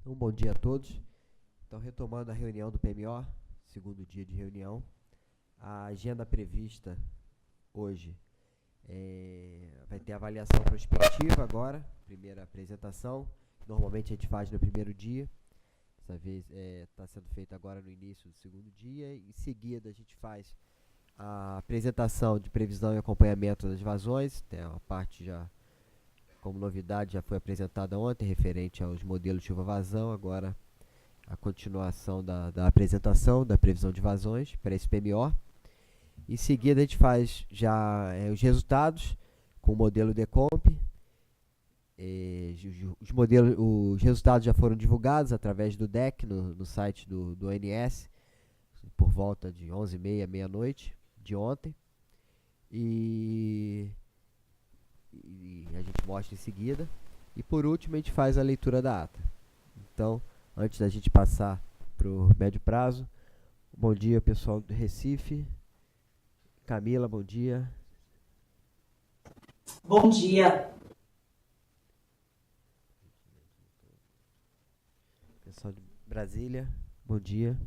Então, bom dia a todos. Então, retomando a reunião do PMO, segundo dia de reunião, a agenda prevista hoje vai ter avaliação prospectiva agora, primeira apresentação. Normalmente a gente faz no primeiro dia, dessa vez está sendo feita agora no início do segundo dia. Em seguida a gente faz a apresentação de previsão e acompanhamento das vazões, tem uma parte já, como novidade, já foi apresentada ontem, referente aos modelos de chuva-vazão. Agora a continuação da apresentação da previsão de vazões para esse PMO. Em seguida a gente faz já os resultados com o modelo Decomp. Os resultados já foram divulgados através do DEC no site do ONS, por volta de 11h30, meia-noite de ontem. E a gente mostra em seguida. E por último a gente faz a leitura da ata. Então, antes da gente passar para o médio prazo, bom dia pessoal do Recife. Camila, bom dia. Bom dia. Pessoal de Brasília, bom dia.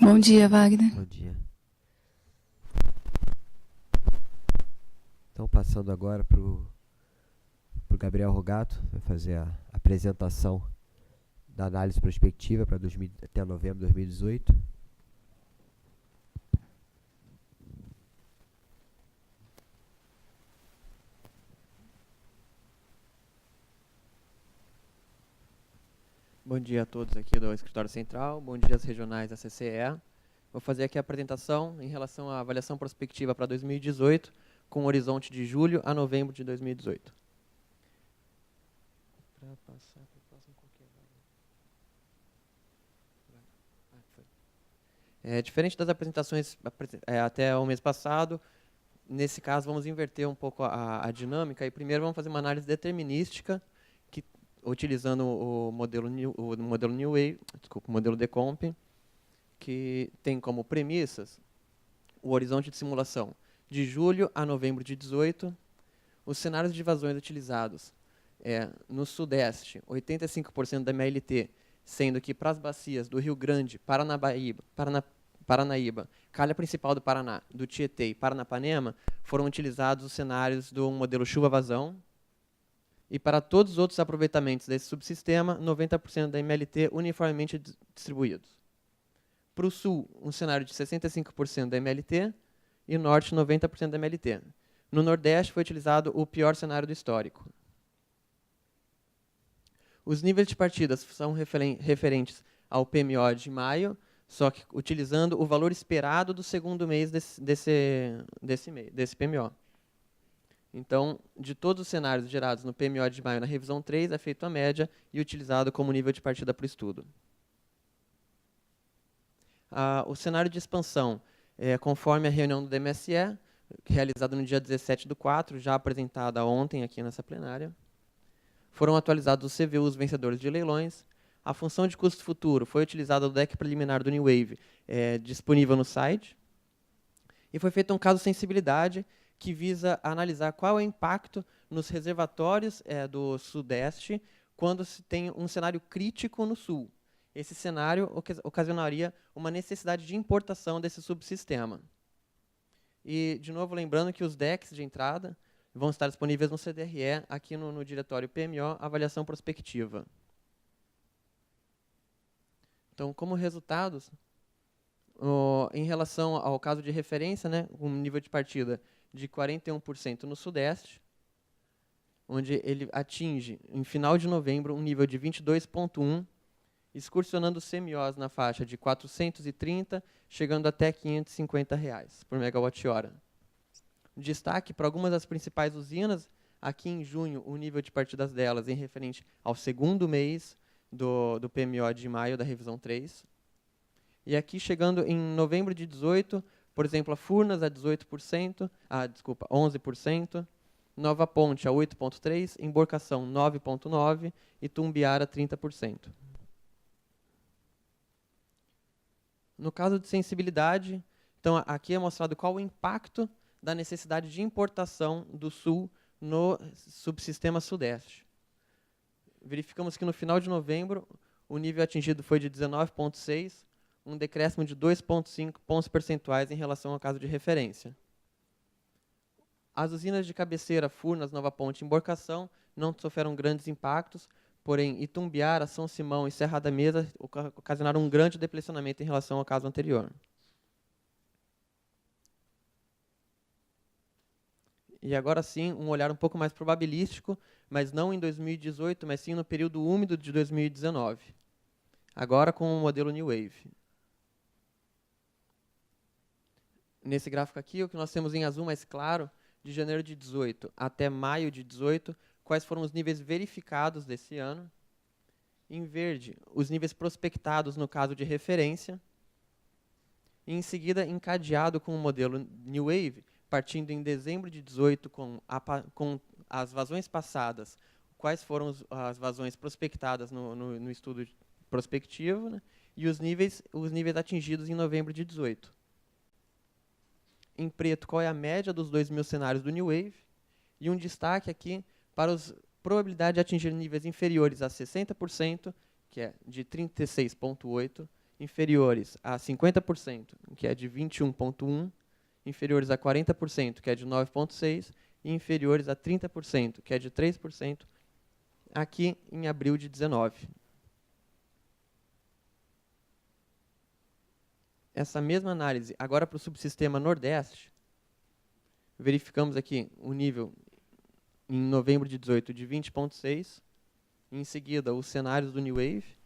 Bom dia, Wagner. Bom dia. Então, passando agora para o Gabriel Rogato, vai fazer a apresentação da análise prospectiva para até novembro de 2018. Bom dia a todos aqui do Escritório Central, bom dia às regionais da CCE. Vou fazer aqui a apresentação em relação à avaliação prospectiva para 2018, com horizonte de julho a novembro de 2018. Para passar para o próximo qualquer. Diferente das apresentações até o mês passado, nesse caso vamos inverter um pouco a dinâmica e primeiro vamos fazer uma análise determinística, utilizando o modelo New Wave, o modelo Decomp, que tem como premissas o horizonte de simulação de julho a novembro de 2018, os cenários de vazões utilizados no Sudeste, 85% da MLT, sendo que para as bacias do Rio Grande, Paranaíba, calha principal do Paraná, do Tietê e Paranapanema, foram utilizados os cenários do modelo chuva-vazão. E para todos os outros aproveitamentos desse subsistema, 90% da MLT uniformemente distribuídos. Para o Sul, um cenário de 65% da MLT e no Norte, 90% da MLT. No Nordeste, foi utilizado o pior cenário do histórico. Os níveis de partidas são referentes ao PMO de maio, só que utilizando o valor esperado do segundo mês desse PMO. Então, de todos os cenários gerados no PMO de maio na revisão 3, é feito a média e utilizado como nível de partida para o estudo. O cenário de expansão, conforme a reunião do DMSE, realizada no dia 17/4, já apresentada ontem aqui nessa plenária, foram atualizados os CVUs vencedores de leilões. A função de custo futuro foi utilizada no deck preliminar do New Wave, disponível no site. E foi feito um caso de sensibilidade, que visa analisar qual é o impacto nos reservatórios do Sudeste quando se tem um cenário crítico no Sul. Esse cenário ocasionaria uma necessidade de importação desse subsistema. E, de novo, lembrando que os decks de entrada vão estar disponíveis no CDRE, aqui no diretório PMO, avaliação prospectiva. Então, como resultados, em relação ao caso de referência, um nível de partida de 41% no Sudeste, onde ele atinge, em final de novembro, um nível de 22,1, excursionando os CMOs na faixa de 430, chegando até R$ 550 por megawatt-hora. Destaque para algumas das principais usinas, aqui em junho, o nível de partidas delas em referente ao segundo mês do PMO de maio da revisão 3. E aqui, chegando em novembro de 18, por exemplo, a Furnas a 11%, Nova Ponte a 8,3%, Emborcação 9,9% e Tumbiara 30%. No caso de sensibilidade, então aqui é mostrado qual o impacto da necessidade de importação do Sul no subsistema Sudeste. verificamos que no final de novembro o nível atingido foi de 19,6, um decréscimo de 2,5 pontos percentuais em relação ao caso de referência. As usinas de Cabeceira, Furnas, Nova Ponte e Emborcação não sofreram grandes impactos, porém Itumbiara, São Simão e Serra da Mesa ocasionaram um grande depressionamento em relação ao caso anterior. E agora sim, um olhar um pouco mais probabilístico, mas não em 2018, mas sim no período úmido de 2019. Agora com o modelo New Wave. Nesse gráfico aqui, o que nós temos em azul mais claro, de janeiro de 18 até maio de 18, quais foram os níveis verificados desse ano. Em verde, os níveis prospectados no caso de referência. E em seguida, encadeado com o modelo New Wave, partindo em dezembro de 18 com as vazões passadas, quais foram as vazões prospectadas no estudo prospectivo, né, e os níveis atingidos em novembro de 18. Em preto, qual é a média dos 2.000 cenários do New Wave, e um destaque aqui para a probabilidade de atingir níveis inferiores a 60%, que é de 36,8%, inferiores a 50%, que é de 21,1%, inferiores a 40%, que é de 9,6%, e inferiores a 30%, que é de 3%, aqui em abril de 19. Essa mesma análise, agora para o subsistema Nordeste, verificamos aqui o nível em novembro de 18 de 20,6, em seguida os cenários do New Wave,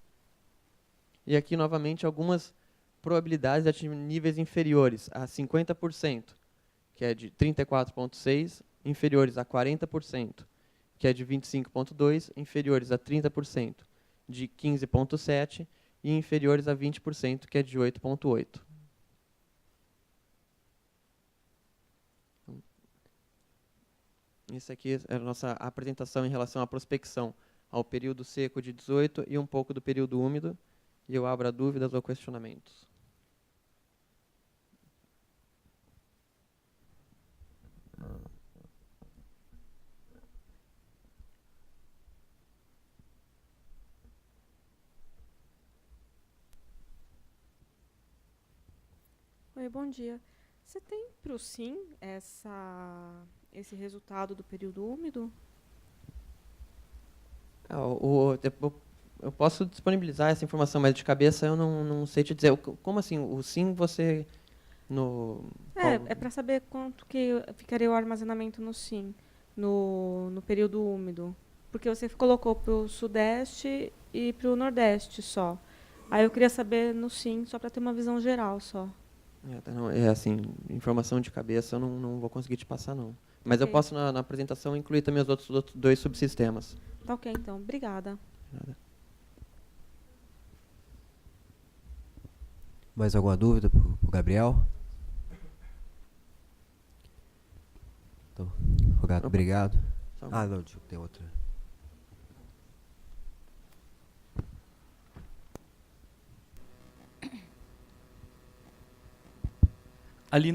e aqui novamente algumas probabilidades de atingir níveis inferiores a 50%, que é de 34,6%, inferiores a 40%, que é de 25,2%, inferiores a 30%, de 15,7%, e inferiores a 20%, que é de 8,8%. Isso aqui é a nossa apresentação em relação à prospecção ao período seco de 18 e um pouco do período úmido. E eu abro a dúvidas ou questionamentos. Oi, bom dia. Você tem para o SIM esse resultado do período úmido? Eu posso disponibilizar essa informação, mas de cabeça eu não sei te dizer. Como assim? O SIM você... É para saber quanto que ficaria o armazenamento no SIM, no período úmido. Porque você colocou para o Sudeste e para o Nordeste só. Aí eu queria saber no SIM, só para ter uma visão geral só. Assim, informação de cabeça eu não vou conseguir te passar, não. Mas eu posso, na apresentação, incluir também os outros dois subsistemas. Tá ok, então. Obrigada. Nada. Mais alguma dúvida para o Gabriel? Então, Rogato, obrigado. Não, desculpa, tem outra. Ali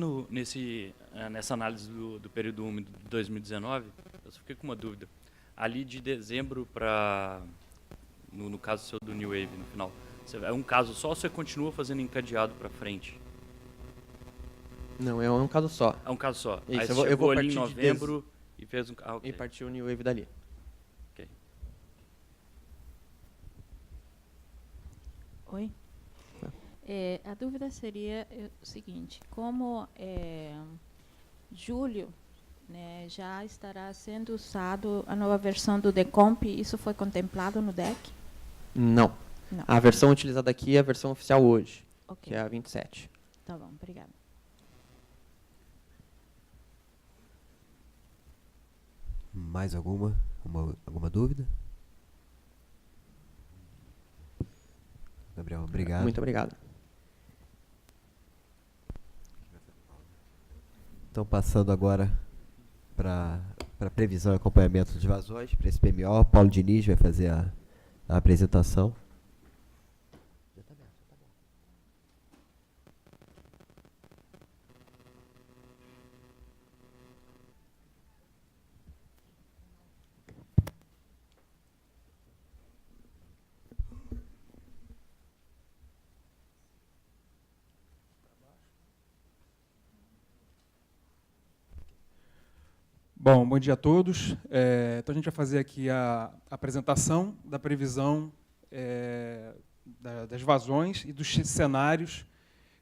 nessa análise do período úmido de 2019, eu só fiquei com uma dúvida. Ali de dezembro para, no caso seu do New Wave, no final, é um caso só ou você continua fazendo encadeado para frente? Não, é um caso só. É um caso só. Isso, aí você eu chegou vou ali em novembro e fez um... E partiu o New Wave dali. Ok. Oi? A dúvida seria o seguinte, como julho, né, já estará sendo usado a nova versão do Decomp, isso foi contemplado no DEC? Não. A versão utilizada aqui é a versão oficial hoje, que é a 27. Tá bom, obrigada. Mais alguma dúvida? Gabriel, obrigado. Muito obrigado. Então, passando agora para previsão e acompanhamento de vazões, para esse PMO, Paulo Diniz vai fazer a apresentação. Bom dia a todos. Então a gente vai fazer aqui a apresentação da previsão das vazões e dos cenários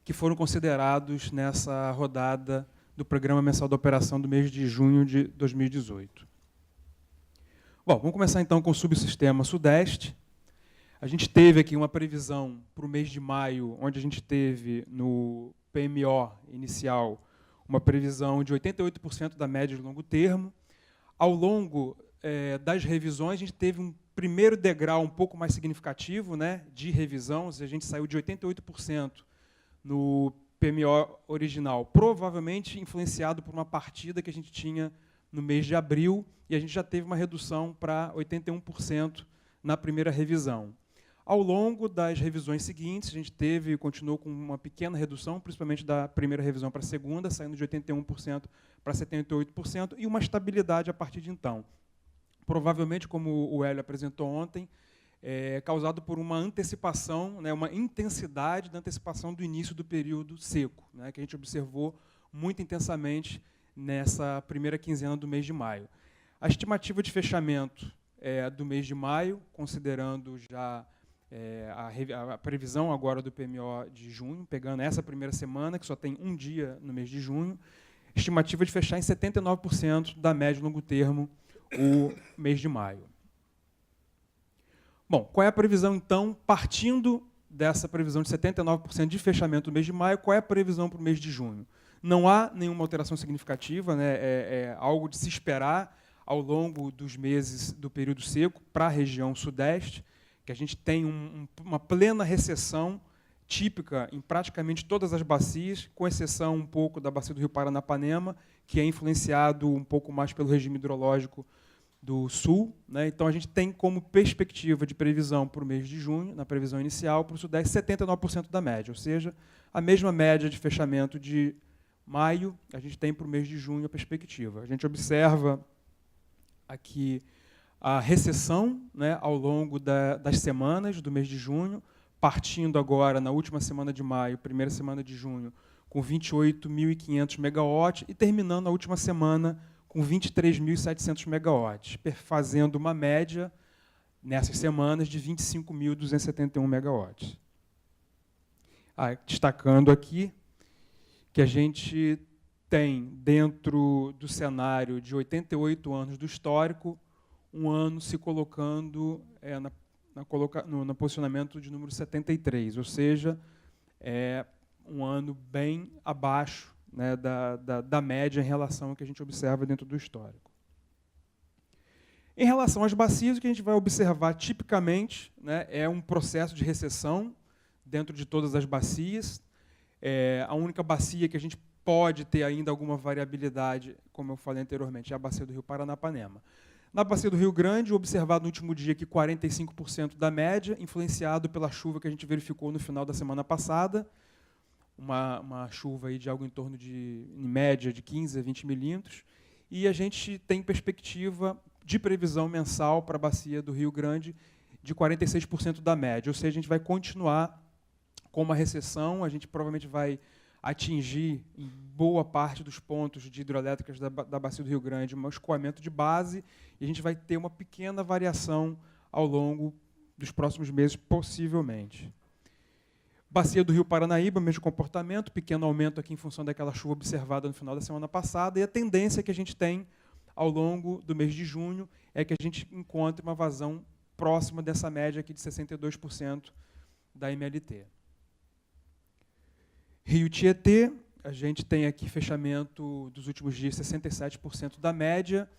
que foram considerados nessa rodada do Programa Mensal de Operação do mês de junho de 2018. Bom, vamos começar então com o subsistema Sudeste. A gente teve aqui uma previsão para o mês de maio, onde a gente teve no PMO inicial uma previsão de 88% da média de longo termo. Ao longo das revisões, a gente teve um primeiro degrau um pouco mais significativo, né, de revisão. A gente saiu de 88% no PMO original, provavelmente influenciado por uma partida que a gente tinha no mês de abril, e a gente já teve uma redução para 81% na primeira revisão. Ao longo das revisões seguintes, a gente continuou com uma pequena redução, principalmente da primeira revisão para a segunda, saindo de 81% para 78%, e uma estabilidade a partir de então. Provavelmente, como o Hélio apresentou ontem, causado por uma antecipação, né, uma intensidade da antecipação do início do período seco, né, que a gente observou muito intensamente nessa primeira quinzena do mês de maio. A estimativa de fechamento do mês de maio, considerando já a previsão agora do PMO de junho, pegando essa primeira semana, que só tem um dia no mês de junho, estimativa de fechar em 79% da média e longo termo o mês de maio. Bom, qual é a previsão, então, partindo dessa previsão de 79% de fechamento do mês de maio, qual é a previsão para o mês de junho? Não há nenhuma alteração significativa, né? É algo de se esperar ao longo dos meses do período seco para a região sudeste, que a gente tem uma plena recessão típica em praticamente todas as bacias, com exceção um pouco da bacia do Rio Paranapanema, que é influenciado um pouco mais pelo regime hidrológico do sul, né? Então, a gente tem como perspectiva de previsão para o mês de junho, na previsão inicial, para o Sudeste, 79% da média, ou seja, a mesma média de fechamento de maio, a gente tem para o mês de junho a perspectiva. A gente observa aqui a recessão, né, ao longo das semanas do mês de junho, partindo agora na última semana de maio, primeira semana de junho, com 28.500 megawatts e terminando a última semana com 23.700 megawatts, fazendo uma média nessas semanas de 25.271 megawatts. Destacando aqui que a gente tem, dentro do cenário de 88 anos do histórico, um ano se colocando no posicionamento de número 73, ou seja, é um ano bem abaixo, né, da média em relação ao que a gente observa dentro do histórico. Em relação às bacias, o que a gente vai observar tipicamente, né, é um processo de recessão dentro de todas as bacias. A única bacia que a gente pode ter ainda alguma variabilidade, como eu falei anteriormente, é a bacia do Rio Paranapanema. Na bacia do Rio Grande, observado no último dia que 45% da média, influenciado pela chuva que a gente verificou no final da semana passada, uma chuva aí de algo em torno de, em média, de 15 a 20 milímetros, e a gente tem perspectiva de previsão mensal para a bacia do Rio Grande de 46% da média, ou seja, a gente vai continuar com uma recessão, a gente provavelmente vai atingir em boa parte dos pontos de hidrelétricas da bacia do Rio Grande um escoamento de base, e a gente vai ter uma pequena variação ao longo dos próximos meses, possivelmente. Bacia do Rio Paranaíba, mesmo comportamento, pequeno aumento aqui em função daquela chuva observada no final da semana passada, e a tendência que a gente tem ao longo do mês de junho é que a gente encontre uma vazão próxima dessa média aqui de 62% da MLT. Rio Tietê, a gente tem aqui fechamento dos últimos dias 67% da média,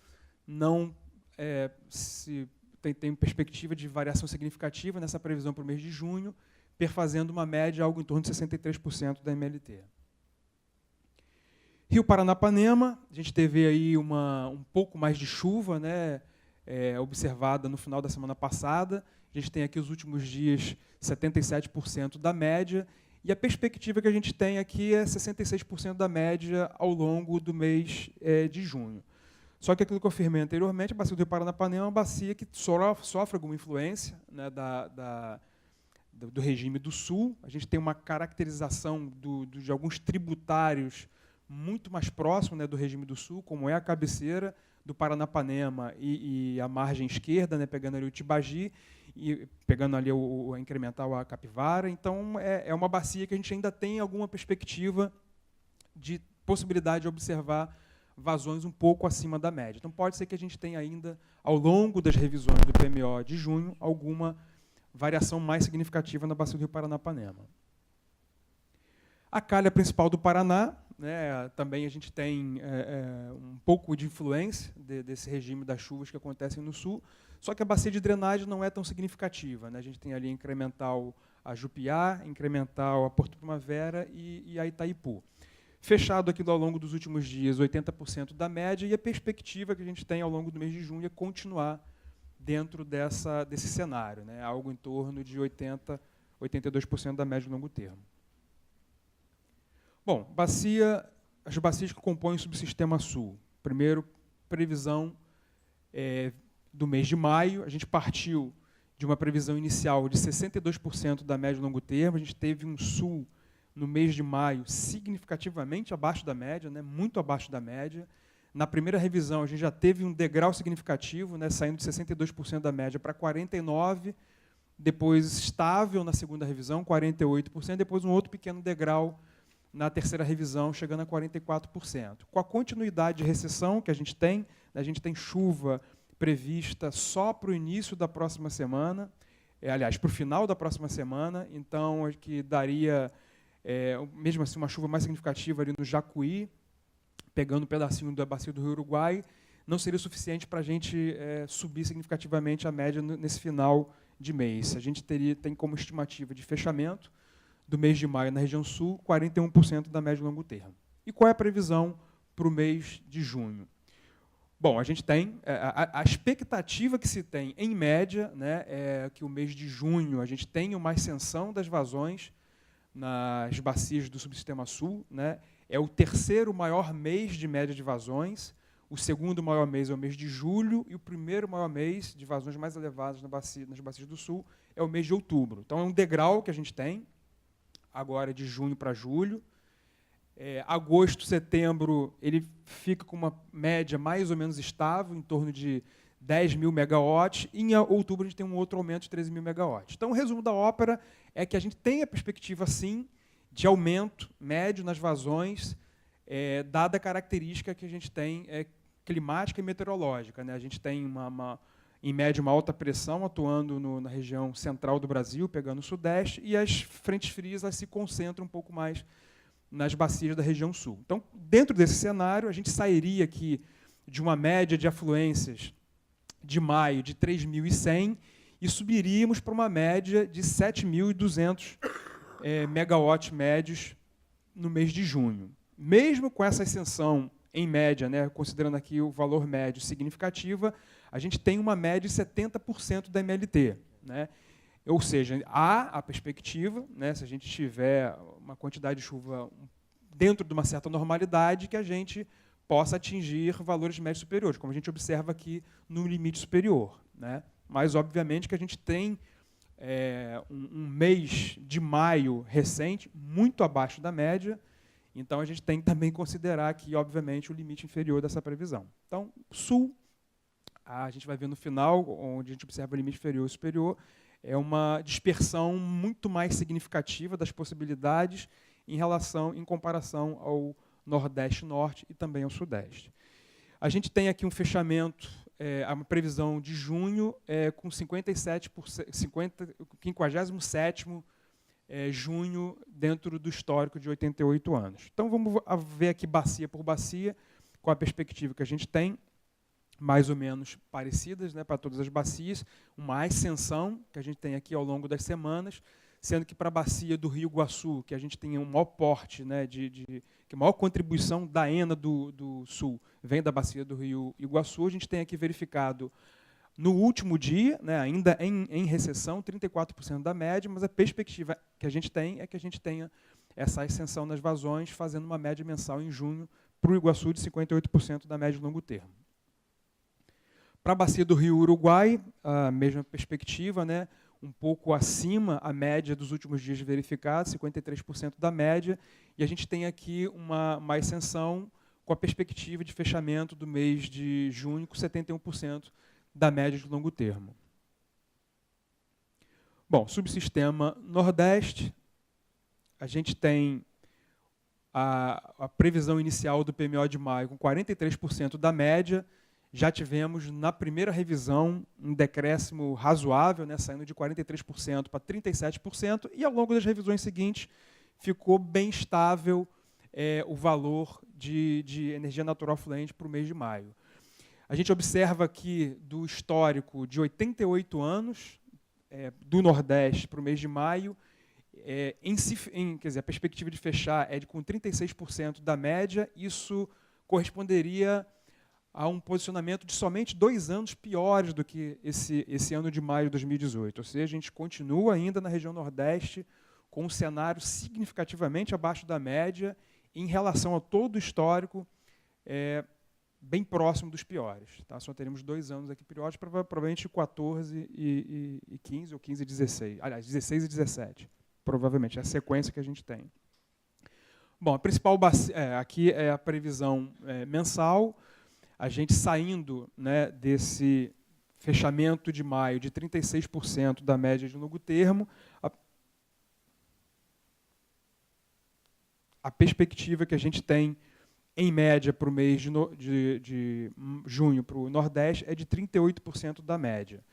não tem perspectiva de variação significativa nessa previsão para o mês de junho, perfazendo uma média algo em torno de 63% da MLT. Rio Paranapanema, a gente teve aí um pouco mais de chuva, né, observada no final da semana passada. A gente tem aqui os últimos dias 77% da média, e a perspectiva que a gente tem aqui é 66% da média ao longo do mês de junho. Só que aquilo que eu afirmei anteriormente, a bacia do Rio Paranapanema é uma bacia que sofre alguma influência, né, do regime do Sul. A gente tem uma caracterização de alguns tributários muito mais próximos, né, do regime do Sul, como é a cabeceira do Paranapanema e a margem esquerda, né, pegando ali o Tibagi, e pegando ali a incremental a Capivara. Então, é uma bacia que a gente ainda tem alguma perspectiva de possibilidade de observar vazões um pouco acima da média. Então, pode ser que a gente tenha ainda, ao longo das revisões do PMO de junho, alguma variação mais significativa na bacia do Rio Paranapanema. A calha principal do Paraná, né, também a gente tem um pouco de influência desse regime das chuvas que acontecem no sul, só que a bacia de drenagem não é tão significativa, né? A gente tem ali incremental a Jupiá, incremental a Porto Primavera e a Itaipu. Fechado aqui ao longo dos últimos dias, 80% da média, e a perspectiva que a gente tem ao longo do mês de junho é continuar dentro desse cenário, né? Algo em torno de 82% da média de longo termo. Bom, as bacias que compõem o subsistema sul. Primeiro, previsão do mês de maio. A gente partiu de uma previsão inicial de 62% da média de longo termo. A gente teve um sul no mês de maio significativamente abaixo da média, né, muito abaixo da média. Na primeira revisão, a gente já teve um degrau significativo, né, saindo de 62% da média para 49%, depois estável na segunda revisão, 48%, depois um outro pequeno degrau na terceira revisão, chegando a 44%. Com a continuidade de recessão que a gente tem chuva prevista só para o início da próxima semana, aliás, para o final da próxima semana, então, que daria, mesmo assim, uma chuva mais significativa ali no Jacuí, pegando um pedacinho da bacia do Rio Uruguai, não seria suficiente para a gente subir significativamente a média nesse final de mês. A gente tem como estimativa de fechamento do mês de maio na região sul, 41% da média de longo termo. E qual é a previsão para o mês de junho? Bom, a gente tem a expectativa que se tem, em média, né, é que o mês de junho a gente tenha uma ascensão das vazões nas bacias do subsistema sul, né? É o terceiro maior mês de média de vazões, o segundo maior mês é o mês de julho, e o primeiro maior mês de vazões mais elevadas nas bacias do sul é o mês de outubro. Então, é um degrau que a gente tem, agora de junho para julho. Agosto, setembro, ele fica com uma média mais ou menos estável, em torno de 10 mil megawatts, e em outubro a gente tem um outro aumento de 13 mil megawatts. Então, o resumo da ópera é que a gente tem a perspectiva, sim, de aumento médio nas vazões, dada a característica que a gente tem climática e meteorológica, né? A gente tem, em média, uma alta pressão atuando na região central do Brasil, pegando o sudeste, e as frentes frias se concentram um pouco mais nas bacias da região sul. Então, dentro desse cenário, a gente sairia aqui de uma média de afluências de maio de 3.100 e subiríamos para uma média de 7.200 megawatts médios no mês de junho. Mesmo com essa ascensão em média, né, considerando aqui o valor médio significativa, a gente tem uma média de 70% da MLT, né? Ou seja, há a perspectiva, né, se a gente tiver uma quantidade de chuva dentro de uma certa normalidade, que a gente possa atingir valores médios superiores, como a gente observa aqui no limite superior, né? Mas, obviamente, que a gente tem um mês de maio recente muito abaixo da média, então a gente tem que também considerar aqui, obviamente, o limite inferior dessa previsão. Então, sul, a gente vai ver no final, onde a gente observa o limite inferior e superior, é uma dispersão muito mais significativa das possibilidades em comparação ao Nordeste, Norte e também ao Sudeste. A gente tem aqui um fechamento, uma previsão de junho com 57º junho dentro do histórico de 88 anos. Então, vamos ver aqui bacia por bacia, com a perspectiva que a gente tem, mais ou menos parecidas, né, para todas as bacias, uma ascensão que a gente tem aqui ao longo das semanas, sendo que para a bacia do Rio Iguaçu, que a gente tem um maior porte, né, que a maior contribuição da ENA do Sul vem da bacia do Rio Iguaçu, a gente tem aqui verificado no último dia, né, ainda em recessão, 34% da média, mas a perspectiva que a gente tem é que a gente tenha essa ascensão nas vazões, fazendo uma média mensal em junho para o Iguaçu de 58% da média de longo termo. Para a bacia do Rio Uruguai, a mesma perspectiva, né, um pouco acima a média dos últimos dias verificados, 53% da média, e a gente tem aqui uma ascensão com a perspectiva de fechamento do mês de junho com 71% da média de longo termo. Bom, subsistema Nordeste, a gente tem a previsão inicial do PMO de maio com 43% da média. Já tivemos, na primeira revisão, um decréscimo razoável, né, saindo de 43% para 37%, e ao longo das revisões seguintes ficou bem estável o valor de energia natural fluente para o mês de maio. A gente observa aqui do histórico de 88 anos, do Nordeste para o mês de maio, quer dizer, a perspectiva de fechar é com 36% da média. Isso corresponderia a um posicionamento de somente 2 anos piores do que esse ano de maio de 2018. Ou seja, a gente continua ainda na região Nordeste com um cenário significativamente abaixo da média em relação a todo o histórico, bem próximo dos piores. Tá? Só teremos 2 anos aqui piores, provavelmente 14 e 15, ou 15 e 16. Aliás, 16 e 17. Provavelmente, é a sequência que a gente tem. Bom, a principal aqui é a previsão mensal. A gente saindo, né, desse fechamento de maio de 36% da média de longo termo, a perspectiva que a gente tem, em média, para o mês de junho para o Nordeste é de 38% da média.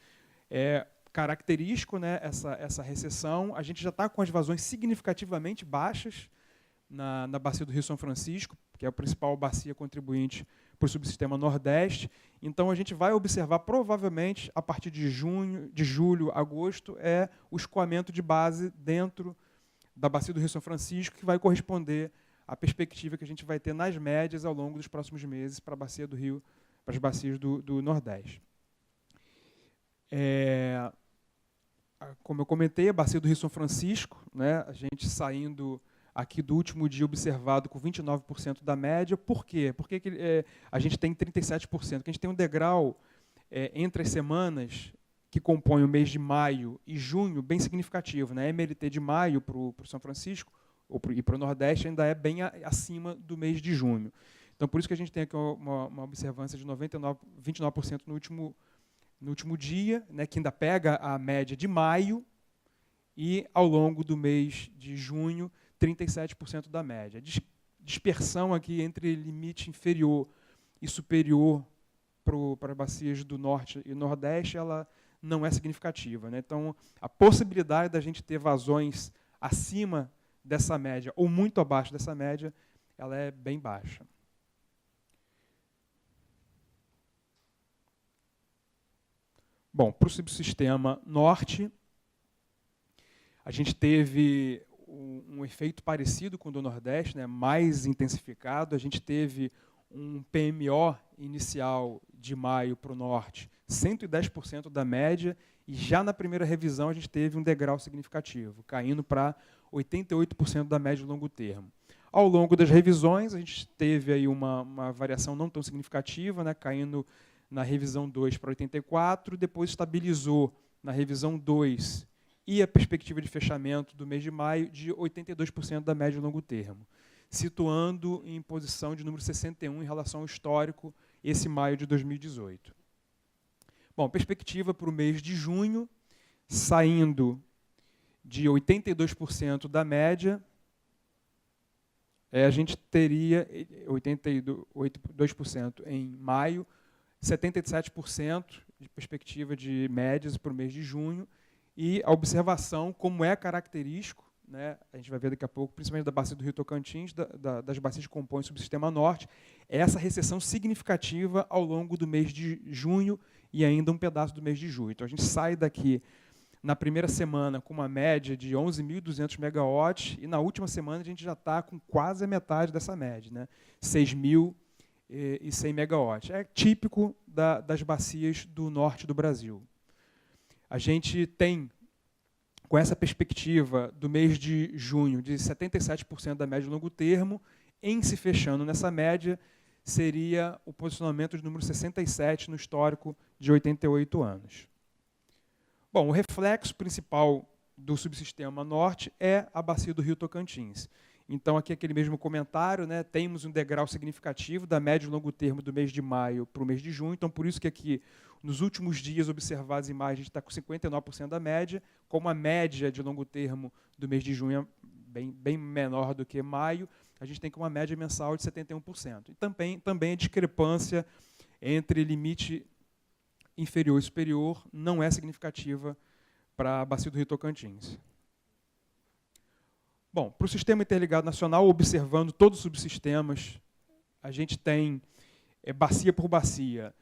É característico, né, essa recessão. A gente já está com as vazões significativamente baixas na bacia do Rio São Francisco, que é a principal bacia contribuinte para o subsistema Nordeste. Então, a gente vai observar, provavelmente, a partir de julho, agosto, o escoamento de base dentro da bacia do Rio São Francisco, que vai corresponder à perspectiva que a gente vai ter nas médias ao longo dos próximos meses para a bacia do Rio, para as bacias do Nordeste. Como eu comentei, a bacia do Rio São Francisco, né, a gente saindo aqui do último dia observado com 29% da média. Por quê? Porque a gente tem 37%, porque a gente tem um degrau entre as semanas que compõem o mês de maio e junho bem significativo. Né? A MLT de maio para o São Francisco e para o Nordeste ainda é bem acima do mês de junho. Então, por isso que a gente tem aqui uma observância de 29% no último dia, né, que ainda pega a média de maio, e ao longo do mês de junho, 37% da média. Dispersão aqui entre limite inferior e superior para bacias do Norte e Nordeste, ela não é significativa. Né? Então, a possibilidade da gente ter vazões acima dessa média ou muito abaixo dessa média, ela é bem baixa. Bom, para o subsistema Norte, a gente teve um efeito parecido com o do Nordeste, né, mais intensificado. A gente teve um PMO inicial de maio para o Norte, 110% da média, e já na primeira revisão a gente teve um degrau significativo, caindo para 88% da média de longo termo. Ao longo das revisões, a gente teve aí uma variação não tão significativa, né, caindo na revisão 2 para 84%, depois estabilizou na revisão 2 e a perspectiva de fechamento do mês de maio de 82% da média de longo termo, situando em posição de número 61 em relação ao histórico, esse maio de 2018. Bom, perspectiva para o mês de junho, saindo de 82% da média, a gente teria 82% em maio, 77% de perspectiva de médias para o mês de junho, e a observação, como é característico, né, a gente vai ver daqui a pouco, principalmente da bacia do Rio Tocantins, das bacias que compõem o subsistema Norte, é essa recessão significativa ao longo do mês de junho e ainda um pedaço do mês de julho. Então, a gente sai daqui na primeira semana com uma média de 11.200 megawatts, e na última semana a gente já está com quase a metade dessa média, né, 6.100 megawatts. É típico das bacias do norte do Brasil. A gente tem, com essa perspectiva do mês de junho, de 77% da média de longo termo, em se fechando nessa média, seria o posicionamento de número 67 no histórico de 88 anos. Bom, o reflexo principal do subsistema Norte é a bacia do Rio Tocantins. Então, aqui aquele mesmo comentário, né, temos um degrau significativo da média e longo termo do mês de maio para o mês de junho. Então, por isso que aqui, nos últimos dias observados em maio, a gente está com 59% da média, como a média de longo termo do mês de junho é bem menor do que maio, a gente tem com uma média mensal de 71%. E também a discrepância entre limite inferior e superior não é significativa para a bacia do Rio Tocantins. Bom, para o Sistema Interligado Nacional, observando todos os subsistemas, a gente tem, bacia por bacia,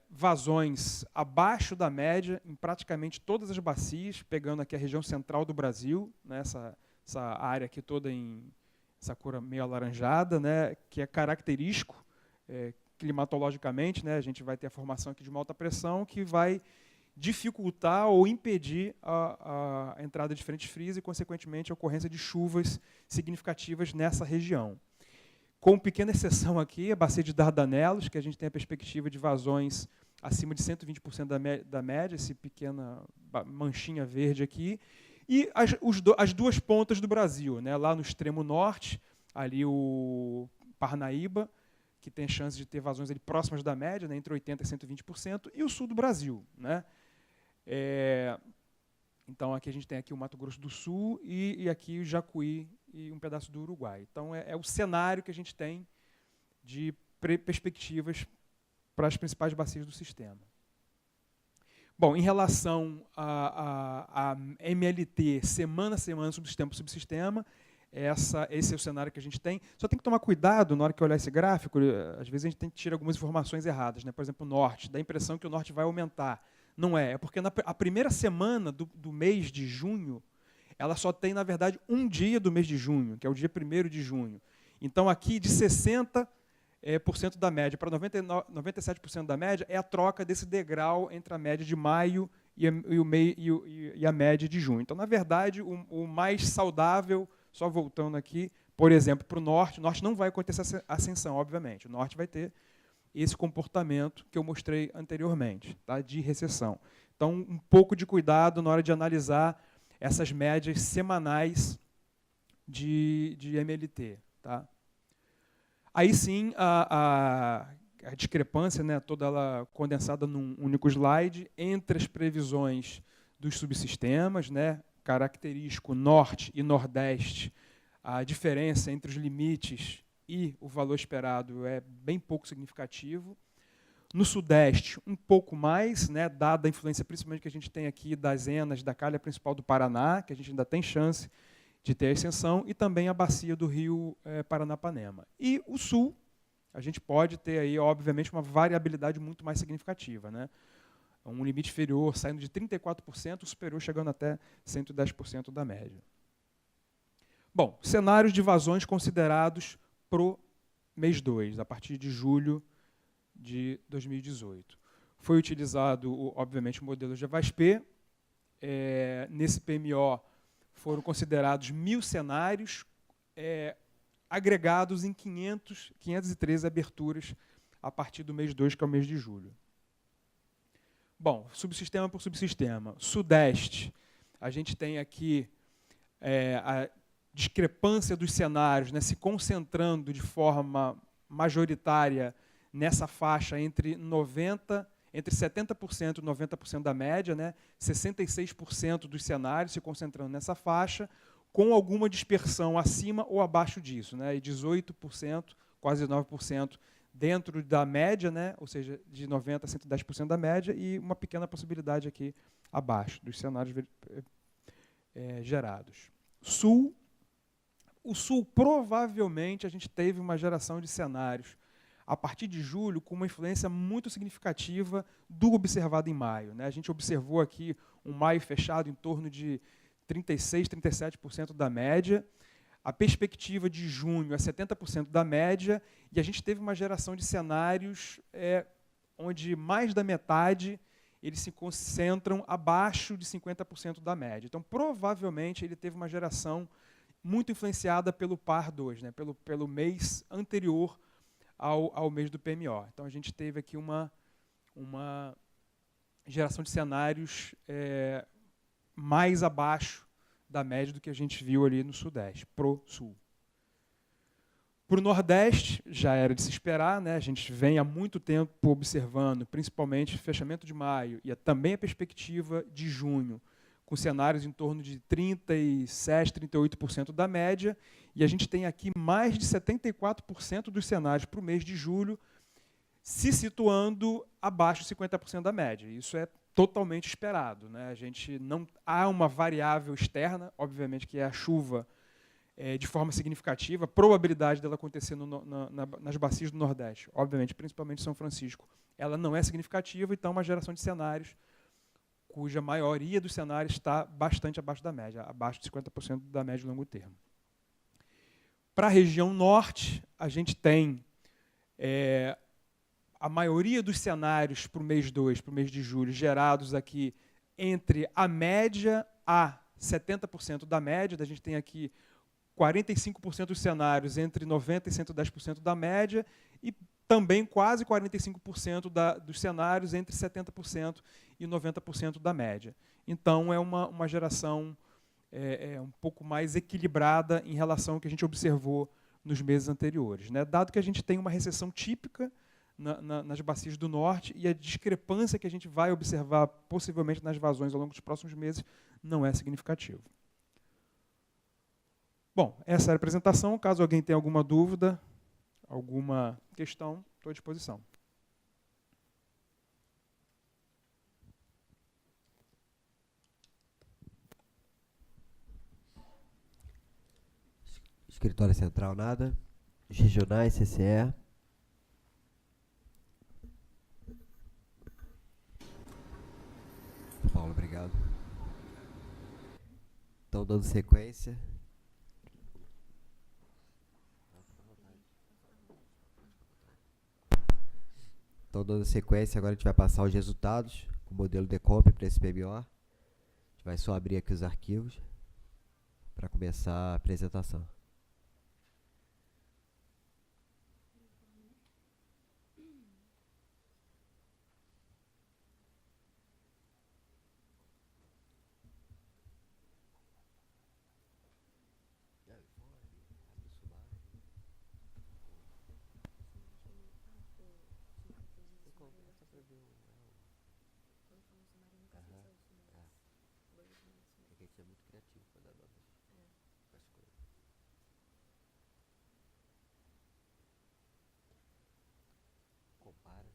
vazões abaixo da média em praticamente todas as bacias, pegando aqui a região central do Brasil, né, essa área aqui toda em essa cor meio alaranjada, né, que é característico climatologicamente, né, a gente vai ter a formação aqui de uma alta pressão que vai dificultar ou impedir a entrada de frentes frias e, consequentemente, a ocorrência de chuvas significativas nessa região. Com pequena exceção aqui, a bacia de Dardanelos, que a gente tem a perspectiva de vazões acima de 120% da média, essa pequena manchinha verde aqui, e as duas pontas do Brasil, né, lá no extremo norte, ali o Parnaíba, que tem chance de ter vazões ali próximas da média, né, entre 80% e 120%, e o sul do Brasil, né? Então, aqui a gente tem aqui o Mato Grosso do Sul e aqui o Jacuí e um pedaço do Uruguai. Então, é o cenário que a gente tem de perspectivas para as principais bacias do sistema. Bom, em relação a MLT, semana a semana, subsistema por subsistema, esse é o cenário que a gente tem. Só tem que tomar cuidado na hora que olhar esse gráfico, às vezes a gente tem que tirar algumas informações erradas, né? Por exemplo, o norte, dá a impressão que o norte vai aumentar. Não é porque a primeira semana do mês de junho, ela só tem, na verdade, um dia do mês de junho, que é o dia 1º de junho. Então, aqui, de 60% da média para 97% da média, é a troca desse degrau entre a média de maio e a média de junho. Então, na verdade, o mais saudável, só voltando aqui, por exemplo, para o norte não vai acontecer essa ascensão, obviamente. O norte vai ter esse comportamento que eu mostrei anteriormente, tá, de recessão. Então, um pouco de cuidado na hora de analisar essas médias semanais de MLT. Tá? Aí sim, a discrepância, né, toda ela condensada num único slide, entre as previsões dos subsistemas, né, característico norte e nordeste, a diferença entre os limites e o valor esperado é bem pouco significativo. No sudeste, um pouco mais, né, dada a influência principalmente que a gente tem aqui das Enas, da calha principal do Paraná, que a gente ainda tem chance de ter a extensão, e também a bacia do rio Paranapanema. E o sul, a gente pode ter aí, obviamente, uma variabilidade muito mais significativa, né? Um limite inferior saindo de 34%, o superior chegando até 110% da média. Bom, cenários de vazões considerados para o mês 2, a partir de julho de 2018. Foi utilizado, obviamente, o modelo GEVASP. Nesse PMO foram considerados 1.000 cenários, agregados em 513 aberturas a partir do mês 2, que é o mês de julho. Bom, subsistema por subsistema. Sudeste, a gente tem aqui a discrepância dos cenários, né, se concentrando de forma majoritária nessa faixa entre 70% e 90% da média, né, 66% dos cenários se concentrando nessa faixa, com alguma dispersão acima ou abaixo disso, né, e 18%, quase 9%, dentro da média, né, ou seja, de 90% a 110% da média, e uma pequena possibilidade aqui abaixo dos cenários gerados. Sul. O Sul, provavelmente, a gente teve uma geração de cenários a partir de julho com uma influência muito significativa do observado em maio, né? A gente observou aqui um maio fechado em torno de 36%, 37% da média. A perspectiva de junho é 70% da média, e a gente teve uma geração de cenários onde mais da metade eles se concentram abaixo de 50% da média. Então, provavelmente, ele teve uma geração muito influenciada pelo par 2, né, pelo mês anterior ao mês do PMO. Então, a gente teve aqui uma geração de cenários mais abaixo da média do que a gente viu ali no Sudeste, pro Sul. Para o Nordeste, já era de se esperar, né? A gente vem há muito tempo observando, principalmente fechamento de maio e também a perspectiva de junho, com cenários em torno de 37%, 38% da média, e a gente tem aqui mais de 74% dos cenários para o mês de julho se situando abaixo de 50% da média. Isso é totalmente esperado, né? A gente não há uma variável externa, obviamente, que é a chuva de forma significativa, a probabilidade dela acontecer nas bacias do Nordeste, obviamente, principalmente São Francisco, ela não é significativa, então uma geração de cenários cuja maioria dos cenários está bastante abaixo da média, abaixo de 50% da média de longo termo. Para a região norte, a gente tem a maioria dos cenários para o mês 2, para o mês de julho, gerados aqui entre a média a 70% da média. A gente tem aqui 45% dos cenários entre 90% e 110% da média e também quase 45% dos cenários entre 70% e 90% da média. Então, é uma geração um pouco mais equilibrada em relação ao que a gente observou nos meses anteriores, né? Dado que a gente tem uma recessão típica nas bacias do norte e a discrepância que a gente vai observar possivelmente nas vazões ao longo dos próximos meses não é significativa. Bom, essa era a apresentação. Caso alguém tenha alguma dúvida, alguma questão, estou à disposição. Escritório Central, nada. Os regionais, CCE. Paulo, obrigado. Então, dando sequência. Agora a gente vai passar os resultados com o modelo Decomp para esse PMO. A gente vai só abrir aqui os arquivos para começar a apresentação. É muito criativo para dar novas coisas. Compara.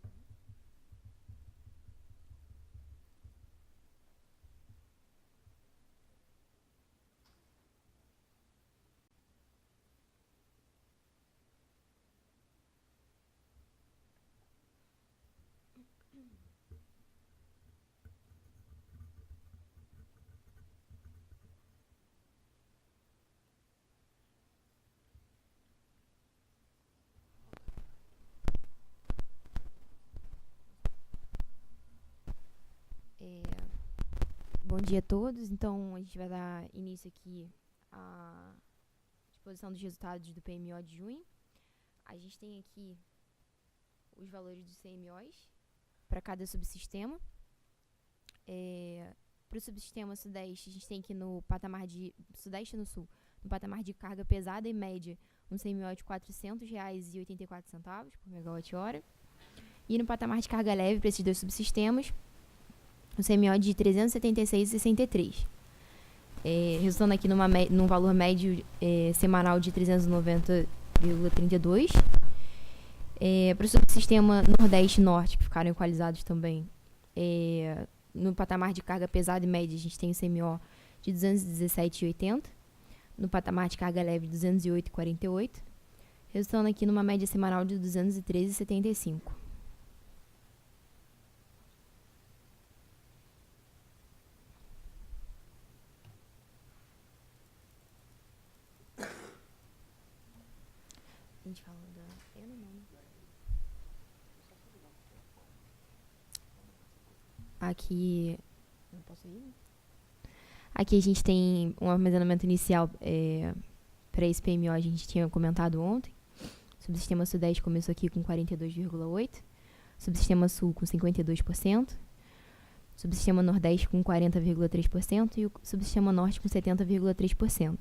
Bom dia a todos. Então, a gente vai dar início aqui à exposição dos resultados do PMO de junho. A gente tem aqui os valores dos CMOs para cada subsistema. Para o subsistema Sudeste, a gente tem aqui no patamar de Sudeste e no Sul, no patamar de carga pesada e média, um CMO de R$ 400,84 por megawatt-hora. E no patamar de carga leve, para esses dois subsistemas, um CMO de R$ 376,63. Resultando aqui num valor médio semanal de 390,32. Para o subsistema Nordeste e Norte, que ficaram equalizados também, no patamar de carga pesada e média, a gente tem um CMO de 217,80. No patamar de carga leve, 208,48. Resultando aqui numa média semanal de 213,75. A gente fala da Ena, não. Aqui. Não posso ir? Aqui a gente tem um armazenamento inicial para esse PMO, a gente tinha comentado ontem. O subsistema Sudeste começou aqui com 42,8%. Subsistema Sul com 52%. Subsistema Nordeste com 40,3%. E o subsistema Norte com 70,3%.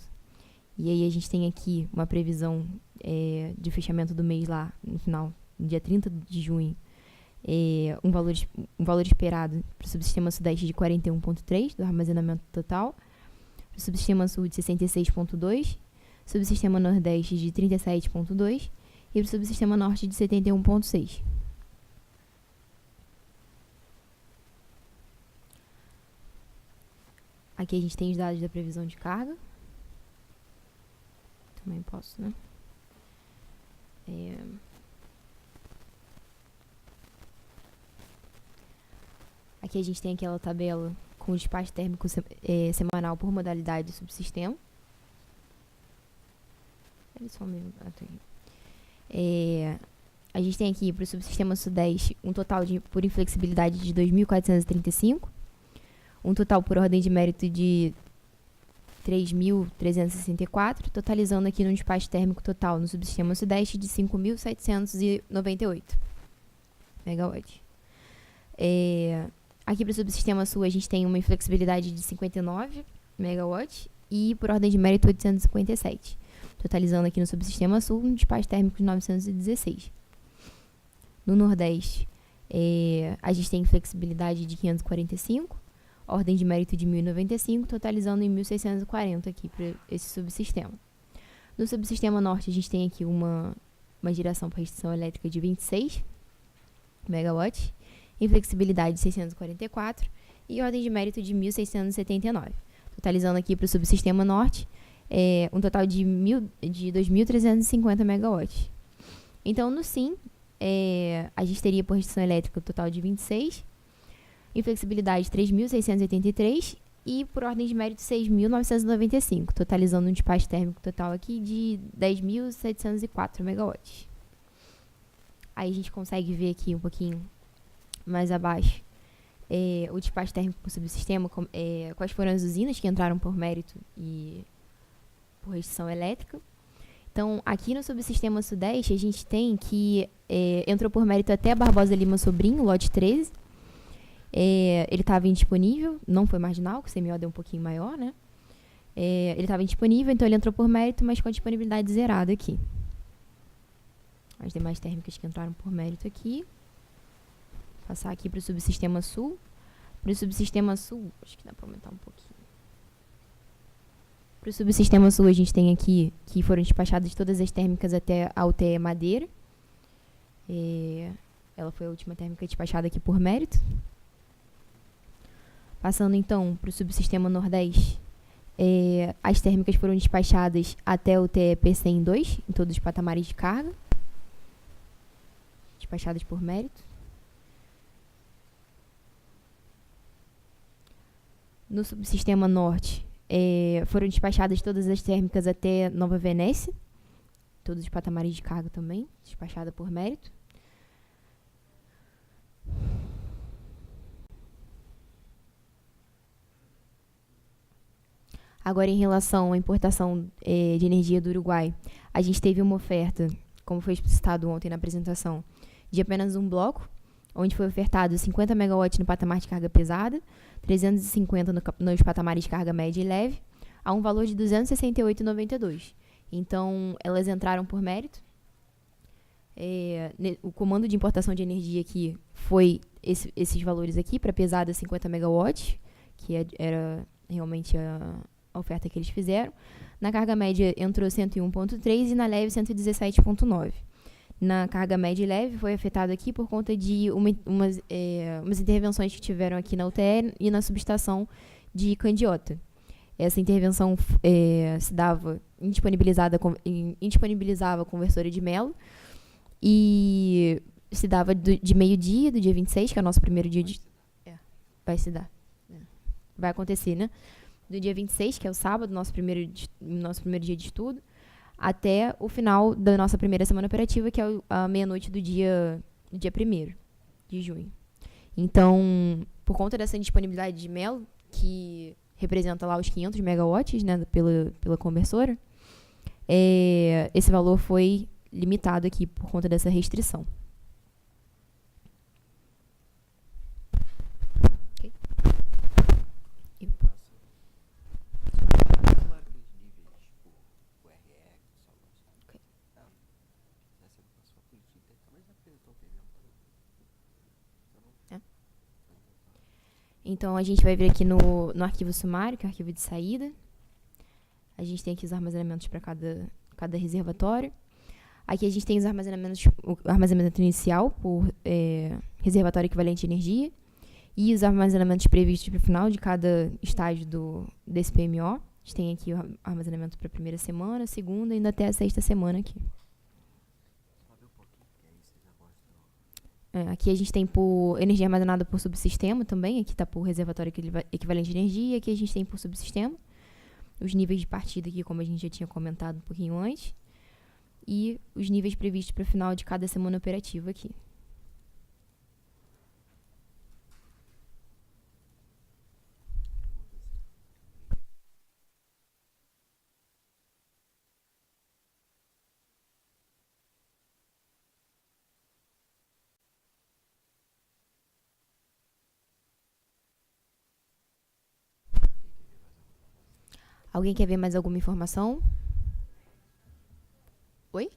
E aí a gente tem aqui uma previsão de fechamento do mês lá, no final, no dia 30 de junho, um valor esperado para o subsistema Sudeste de 41,3 do armazenamento total, para o subsistema Sul de 66,2, subsistema Nordeste de 37,2 e para o subsistema Norte de 71,6. Aqui a gente tem os dados da previsão de carga. Também posso, né? Aqui a gente tem aquela tabela com o despacho térmico semanal por modalidade de subsistema. A gente tem aqui para o subsistema Sudeste um total por inflexibilidade de 2.435, um total por ordem de mérito de 3.364, totalizando aqui no despacho térmico total no subsistema Sudeste de 5.798 megawatt. Aqui para o subsistema Sul a gente tem uma inflexibilidade de 59 megawatt e por ordem de mérito 857, totalizando aqui no subsistema Sul um despacho térmico de 916. No Nordeste a gente tem inflexibilidade de 545, ordem de mérito de 1.095, totalizando em 1.640 aqui para esse subsistema. No subsistema Norte, a gente tem aqui uma geração para restrição elétrica de 26 megawatts, inflexibilidade de 644 e ordem de mérito de 1.679, totalizando aqui para o subsistema Norte um total de 2.350 megawatts. Então, no SIM, a gente teria por restrição elétrica um total de 26, inflexibilidade 3.683 e por ordem de mérito 6.995, totalizando um despacho térmico total aqui de 10.704 megawatts. Aí a gente consegue ver aqui um pouquinho mais abaixo o despacho térmico por subsistema, quais foram as usinas que entraram por mérito e por restrição elétrica. Então, aqui no subsistema Sudeste, a gente tem que entrou por mérito até Barbosa Lima Sobrinho, lote 13. Ele estava indisponível, não foi marginal, que o CMO deu um pouquinho maior, né? Ele estava indisponível, então ele entrou por mérito, mas com a disponibilidade zerada aqui. As demais térmicas que entraram por mérito aqui. Passar aqui para o subsistema Sul. Para o subsistema Sul, acho que dá para aumentar um pouquinho. Para o subsistema Sul, a gente tem aqui que foram despachadas todas as térmicas até a UTE Madeira. Ela foi a última térmica despachada aqui por mérito. Passando então para o subsistema Nordeste, as térmicas foram despachadas até o TEP 102, em todos os patamares de carga, despachadas por mérito. No subsistema Norte, foram despachadas todas as térmicas até Nova Venécia, todos os patamares de carga também, despachada por mérito. Agora, em relação à importação de energia do Uruguai, a gente teve uma oferta, como foi explicitado ontem na apresentação, de apenas um bloco, onde foi ofertado 50 megawatts no patamar de carga pesada, 350 nos patamares de carga média e leve, a um valor de R$ 268,92. Então, elas entraram por mérito. O comando de importação de energia aqui foi esses valores aqui, para pesada 50 megawatts, que era realmente a oferta que eles fizeram. Na carga média entrou 101,3 e na leve 117,9. Na carga média e leve foi afetado aqui por conta de umas intervenções que tiveram aqui na UTE e na subestação de Candiota. Essa intervenção se dava indisponibilizava a conversora de Melo e se dava de meio-dia, do dia 26, que é o nosso primeiro dia de... Vai se dar. Vai acontecer, né? Do dia 26, que é o sábado, nosso primeiro dia de estudo, até o final da nossa primeira semana operativa, que é a meia-noite do dia 1º de junho. Então, por conta dessa indisponibilidade de Melo, que representa lá os 500 megawatts, né, pela conversora, esse valor foi limitado aqui por conta dessa restrição. Então, a gente vai vir aqui no arquivo sumário, que é o arquivo de saída. A gente tem aqui os armazenamentos para cada reservatório. Aqui a gente tem os armazenamentos, o armazenamento inicial por reservatório equivalente de energia e os armazenamentos previstos para o final de cada estágio desse PMO. A gente tem aqui o armazenamento para a primeira semana, segunda e ainda até a sexta semana aqui. Aqui a gente tem por energia armazenada por subsistema também. Aqui está por reservatório equivalente de energia. Aqui a gente tem por subsistema. Os níveis de partida aqui, como a gente já tinha comentado um pouquinho antes. E os níveis previstos para o final de cada semana operativa aqui. Alguém quer ver mais alguma informação? Oi?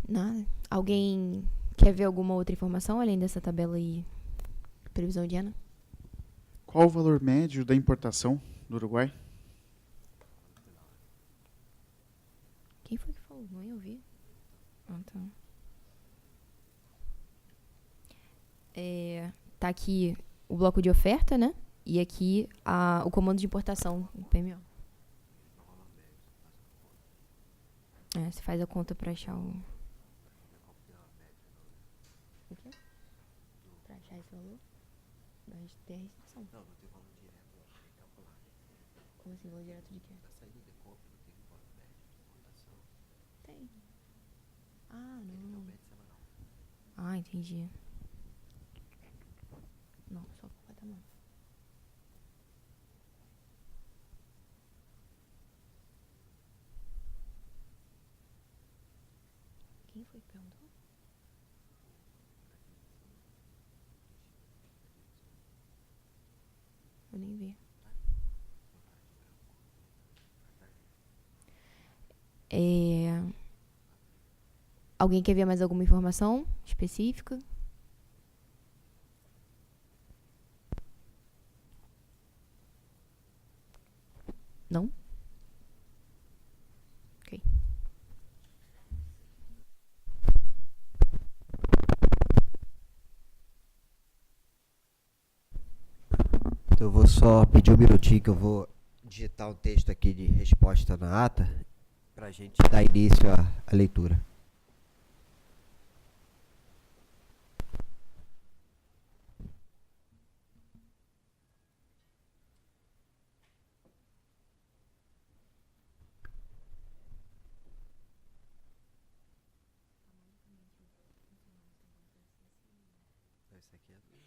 Nada. Alguém quer ver alguma outra informação além dessa tabela aí? Previsão de ano? Qual o valor médio da importação do Uruguai? Quem foi que falou? Não ia ouvir. Ah, tá. Tá aqui o bloco de oferta, né? E aqui o comando de importação, o PMO. Você faz a conta para achar o quê? Para achar esse valor? Vai ter a restrição. Não tem valor direto. Como assim, valor direto de quê? Tá saindo de compra, não tem valor médio de importação. Tem. Ah, não. Ah, entendi. Não, só com cada mão. Quem foi que perguntou? Eu nem vi. Alguém quer ver mais alguma informação específica? Não? Ok. Então eu vou só pedir um minutinho que eu vou digitar um texto aqui de resposta na ata para a gente dar início à leitura. Isso aqui é daqui.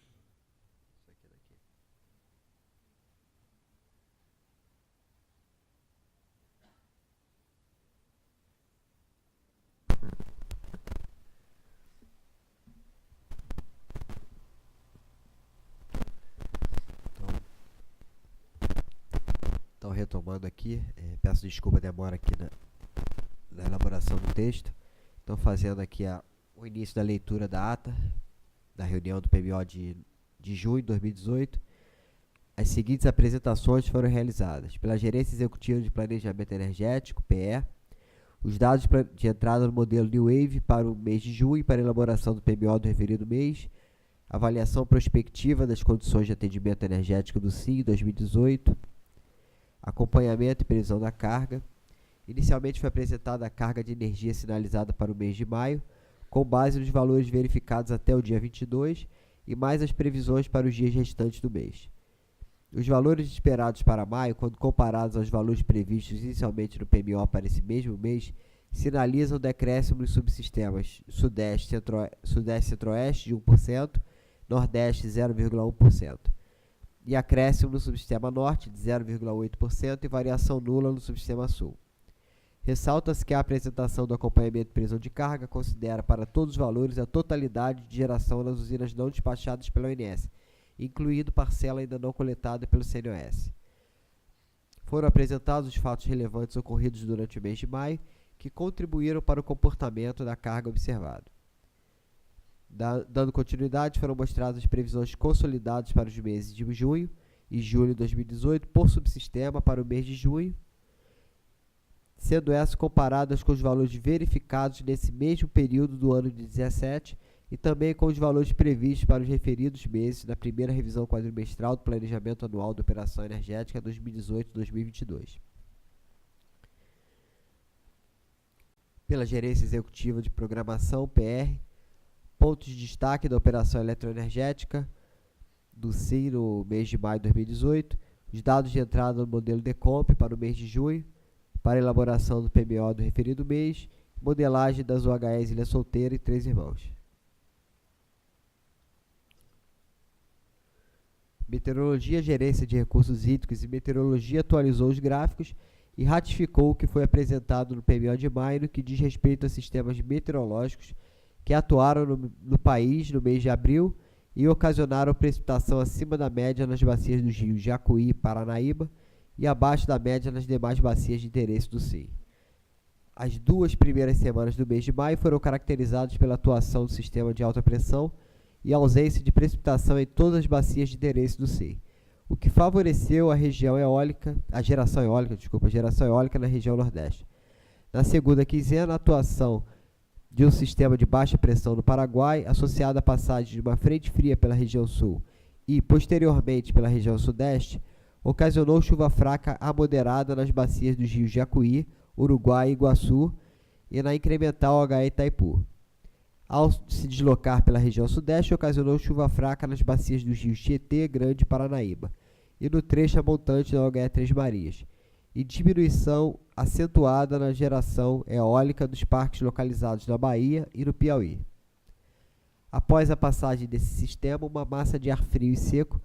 Então retomando aqui, peço desculpa a demora aqui na elaboração do texto. Então fazendo aqui o início da leitura da ata da reunião do PMO de junho de 2018. As seguintes apresentações foram realizadas pela Gerência Executiva de Planejamento Energético, PE, os dados de entrada no modelo New Wave para o mês de junho para a elaboração do PMO do referido mês, avaliação prospectiva das condições de atendimento energético do SIM em 2018, acompanhamento e previsão da carga. Inicialmente foi apresentada a carga de energia sinalizada para o mês de maio, com base nos valores verificados até o dia 22 e mais as previsões para os dias restantes do mês. Os valores esperados para maio, quando comparados aos valores previstos inicialmente no PMO para esse mesmo mês, sinalizam decréscimo nos subsistemas Sudeste e Centro-Oeste de 1%, Nordeste 0,1%, e acréscimo no subsistema Norte de 0,8% e variação nula no subsistema Sul. Ressalta-se que a apresentação do acompanhamento de previsão de carga considera para todos os valores a totalidade de geração nas usinas não despachadas pela ONS, incluindo parcela ainda não coletada pelo CNOS. Foram apresentados os fatos relevantes ocorridos durante o mês de maio, que contribuíram para o comportamento da carga observado. Dando continuidade, foram mostradas as previsões consolidadas para os meses de junho e julho de 2018 por subsistema para o mês de junho, sendo essas comparadas com os valores verificados nesse mesmo período do ano de 2017 e também com os valores previstos para os referidos meses na primeira revisão quadrimestral do Planejamento Anual de Operação Energética 2018-2022. Pela Gerência Executiva de Programação, PR, pontos de destaque da operação eletroenergética do SIM no mês de maio de 2018, os dados de entrada no modelo DECOMP para o mês de junho, para a elaboração do PMO do referido mês, modelagem das UHS Ilha Solteira e Três Irmãos. Meteorologia, Gerência de Recursos Hídricos e Meteorologia atualizou os gráficos e ratificou o que foi apresentado no PMO de maio no que diz respeito a sistemas meteorológicos que atuaram no país no mês de abril e ocasionaram precipitação acima da média nas bacias dos rios Jacuí e Paranaíba e abaixo da média nas demais bacias de interesse do SIM. As 2 primeiras semanas do mês de maio foram caracterizadas pela atuação do sistema de alta pressão e ausência de precipitação em todas as bacias de interesse do SIM, o que favoreceu a geração eólica na região Nordeste. Na segunda quinzena, a atuação de um sistema de baixa pressão no Paraguai, associado à passagem de uma frente fria pela região sul e, posteriormente, pela região sudeste, ocasionou chuva fraca a moderada nas bacias dos rios Jacuí, Uruguai e Iguaçu e na incremental HE Itaipu. Ao se deslocar pela região sudeste, ocasionou chuva fraca nas bacias dos rios Tietê, Grande e Paranaíba e no trecho montante da HE Três Marias, e diminuição acentuada na geração eólica dos parques localizados na Bahia e no Piauí. Após a passagem desse sistema, uma massa de ar frio e seco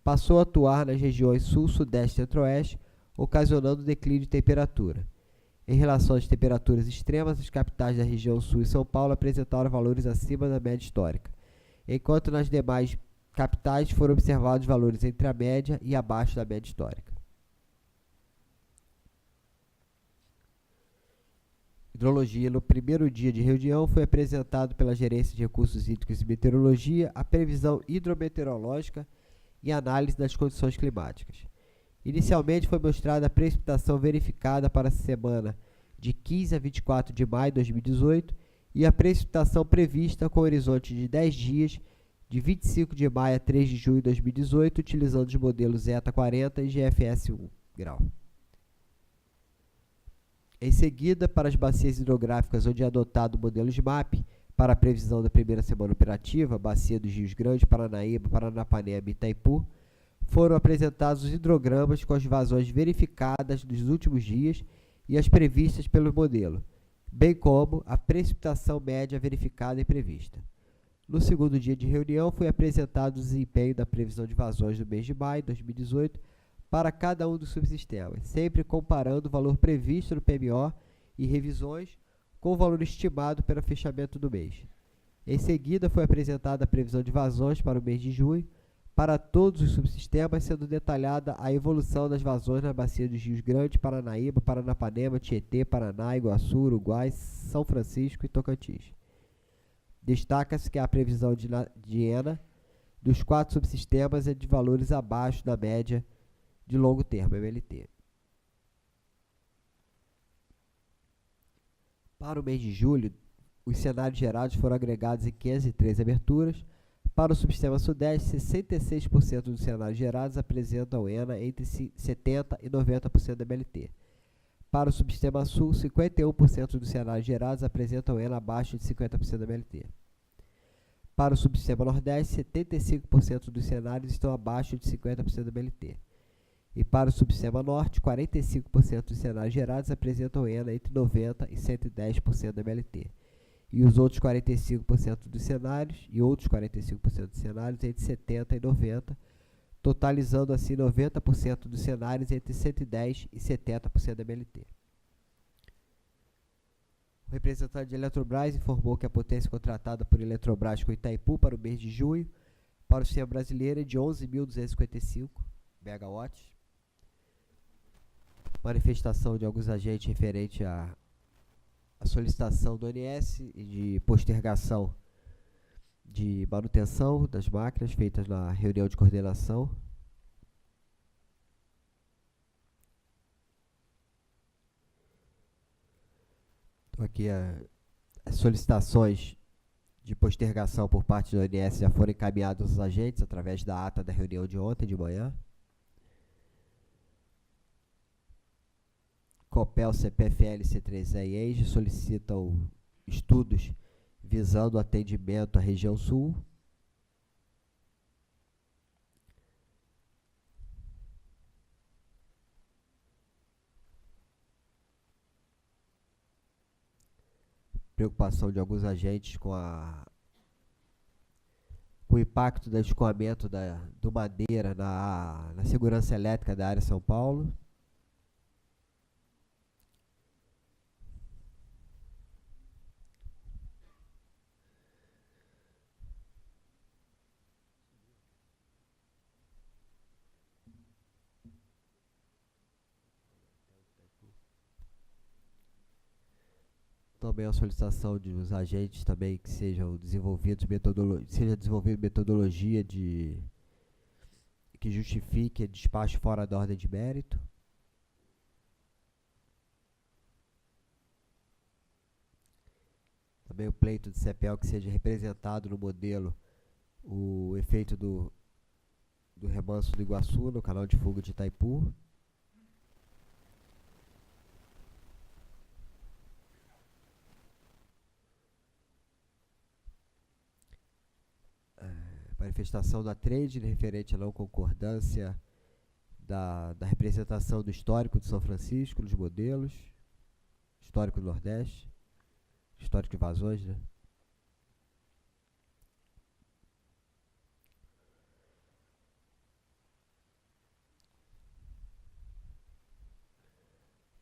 passou a atuar nas regiões sul, sudeste e centro-oeste, ocasionando declínio de temperatura. Em relação às temperaturas extremas, as capitais da região sul e São Paulo apresentaram valores acima da média histórica, enquanto nas demais capitais foram observados valores entre a média e abaixo da média histórica. Hidrologia. No primeiro dia de reunião, foi apresentado pela Gerência de Recursos Hídricos e Meteorologia a previsão hidrometeorológica e análise das condições climáticas. Inicialmente foi mostrada a precipitação verificada para a semana de 15 a 24 de maio de 2018 e a precipitação prevista com horizonte de 10 dias, de 25 de maio a 3 de junho de 2018, utilizando os modelos ETA 40 e GFS 1 grau. Em seguida, para as bacias hidrográficas onde é adotado o modelo SMAP para a previsão da primeira semana operativa, bacia dos rios Grande, Paranaíba, Paranapanema e Itaipu, foram apresentados os hidrogramas com as vazões verificadas nos últimos dias e as previstas pelo modelo, bem como a precipitação média verificada e prevista. No segundo dia de reunião, foi apresentado o desempenho da previsão de vazões do mês de maio de 2018 para cada um dos subsistemas, sempre comparando o valor previsto no PMO e revisões com o valor estimado pelo fechamento do mês. Em seguida, foi apresentada a previsão de vazões para o mês de junho, para todos os subsistemas, sendo detalhada a evolução das vazões na bacia dos rios Grande, Paranaíba, Paranapanema, Tietê, Paraná, Iguaçu, Uruguai, São Francisco e Tocantins. Destaca-se que a previsão de ENA dos 4 subsistemas é de valores abaixo da média de longo termo, MLT. Para o mês de julho, os cenários gerados foram agregados em 503 aberturas. Para o subsistema Sudeste, 66% dos cenários gerados apresentam ENA entre 70% e 90% da MLT. Para o subsistema Sul, 51% dos cenários gerados apresentam ENA abaixo de 50% da MLT. Para o subsistema Nordeste, 75% dos cenários estão abaixo de 50% da MLT. E para o subsistema Norte, 45% dos cenários gerados apresentam ENA entre 90% e 110% da MLT. E os outros 45% dos cenários, entre 70% e 90%, totalizando assim 90% dos cenários entre 110% e 70% da MLT. O representante de Eletrobras informou que a potência contratada por Eletrobras com Itaipu para o mês de junho para o sistema brasileiro é de 11.255 megawatts. Manifestação de alguns agentes referente à solicitação do ONS e de postergação de manutenção das máquinas feitas na reunião de coordenação. Então aqui as solicitações de postergação por parte do ONS já foram encaminhadas aos agentes através da ata da reunião de ontem de manhã. Copel, CPFL, C3E e ENGIE solicitam estudos visando o atendimento à região sul. Preocupação de alguns agentes com o impacto do escoamento do madeira na segurança elétrica da área São Paulo. Também a solicitação dos agentes também que sejam desenvolvidos seja desenvolvida metodologia que justifique despacho fora da ordem de mérito. Também o pleito de CEPEL que seja representado no modelo o efeito do remanso do Iguaçu no canal de fuga de Itaipu. Manifestação da trade referente à não concordância da representação do histórico de São Francisco nos modelos, histórico do Nordeste, histórico de vazões, né?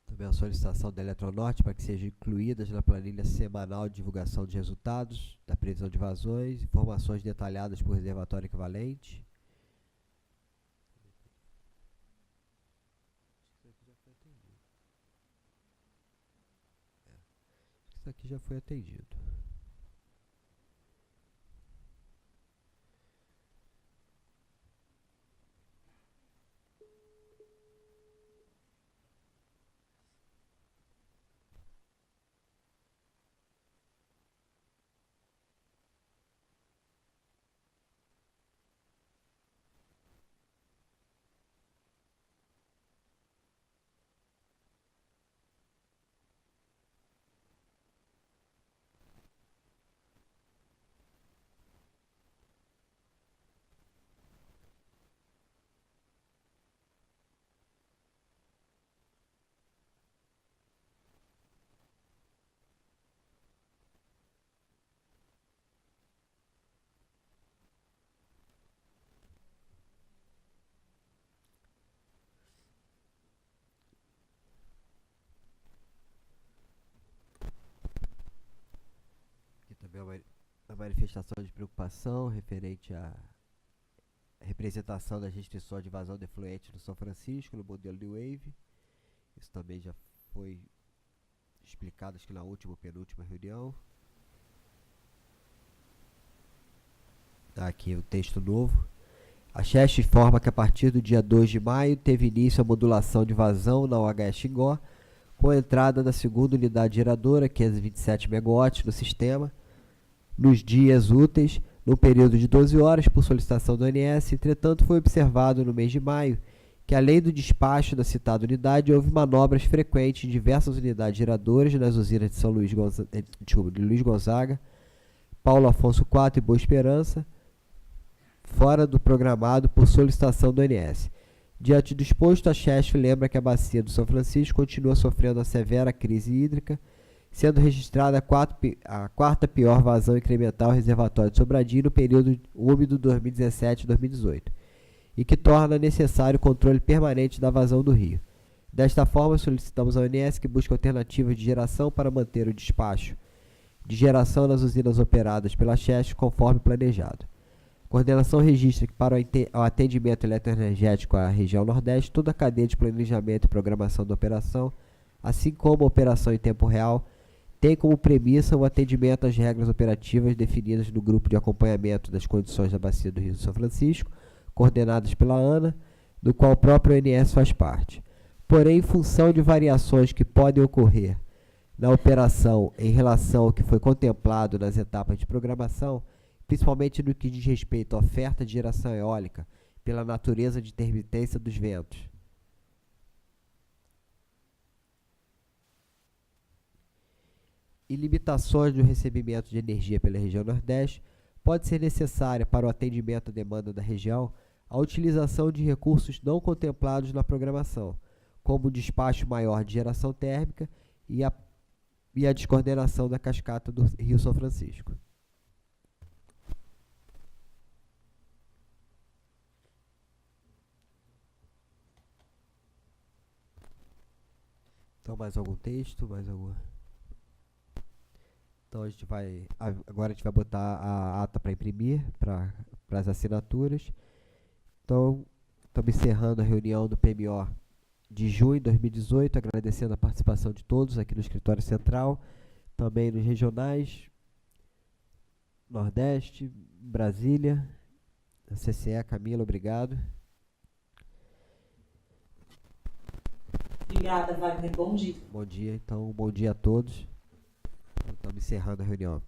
Também a solicitação da Eletronorte para que sejam incluídas na planilha semanal de divulgação de resultados da previsão de vazões, informações detalhadas por reservatório equivalente. Isso aqui já foi atendido. Também a manifestação de preocupação referente à representação das restrições de vazão de efluente no São Francisco, no modelo New Wave. Isso também já foi explicado, acho que na última ou penúltima reunião. Aqui o texto novo. A CHEST informa que a partir do dia 2 de maio teve início a modulação de vazão na UHS Xingó, com a entrada da segunda unidade geradora, 527 MW, no sistema, nos dias úteis, no período de 12 horas, por solicitação do ONS. Entretanto, foi observado no mês de maio que, além do despacho da citada unidade, houve manobras frequentes em diversas unidades geradoras nas usinas de de Luiz Gonzaga, Paulo Afonso IV e Boa Esperança, fora do programado por solicitação do ONS. Diante do exposto, a CHESF lembra que a bacia do São Francisco continua sofrendo a severa crise hídrica, sendo registrada a quarta pior vazão incremental ao reservatório de Sobradinho no período úmido 2017-2018, e que torna necessário o controle permanente da vazão do rio. Desta forma, solicitamos ao ONS que busque alternativas de geração para manter o despacho de geração nas usinas operadas pela CHESF conforme planejado. Coordenação registra que para o atendimento eletroenergético à região Nordeste, toda a cadeia de planejamento e programação da operação, assim como a operação em tempo real, tem como premissa o atendimento às regras operativas definidas no grupo de acompanhamento das condições da Bacia do Rio São Francisco, coordenadas pela ANA, do qual o próprio ONS faz parte. Porém, em função de variações que podem ocorrer na operação em relação ao que foi contemplado nas etapas de programação, principalmente no que diz respeito à oferta de geração eólica, pela natureza de intermitência dos ventos, e limitações no recebimento de energia pela região Nordeste, pode ser necessária para o atendimento à demanda da região a utilização de recursos não contemplados na programação, como o despacho maior de geração térmica e a descoordenação da cascata do Rio São Francisco. Então, mais algum texto? Mais algum? Então, agora a gente vai botar a ata para imprimir, para as assinaturas. Então, estamos encerrando a reunião do PMO de junho de 2018, agradecendo a participação de todos aqui no Escritório Central, também nos regionais, Nordeste, Brasília, a CCE. Camila, obrigado. Obrigada, Wagner. Bom dia. Bom dia, então, bom dia a todos. Estamos encerrando a reunião.